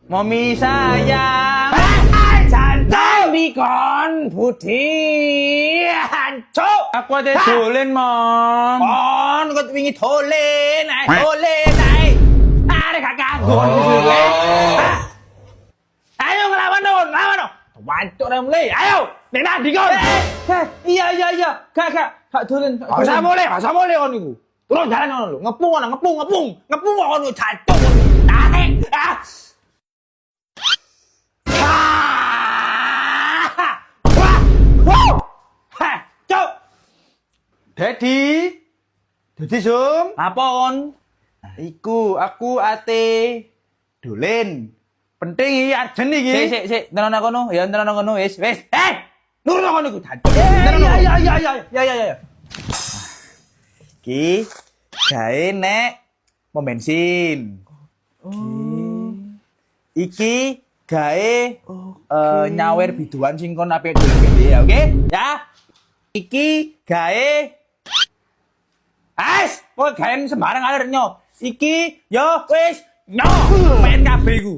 Mami sayang. Jangan dikon putih. Hancur. Aku ada dolen, Mom. Kon, kau wingi dolen, dolen, ada kakak gon dolen. Ayo ngelawan dong, ngelawan dong. Wancuk dah mulai. Ayo, nena dikon. Iya. Kak dolen. Masa boleh kon niku. Turun jalan ngono lho. Ngepung kon jancuk. Tarik. Cuk. Dadi Sum. Apon? Iku aku ate dolen. Penting iki arjen iki. Sik, tenan kono. Ya tenan kono wis. Nurut kono iku. Ya. Ki gawe nek pom bensin. Iki gawe nyawer biduan sing kon apik gede ya, oke? Ya. Iki gawe kok gawe sembarang alir nyo. Iki yo wis nyo. Main kabeh iku.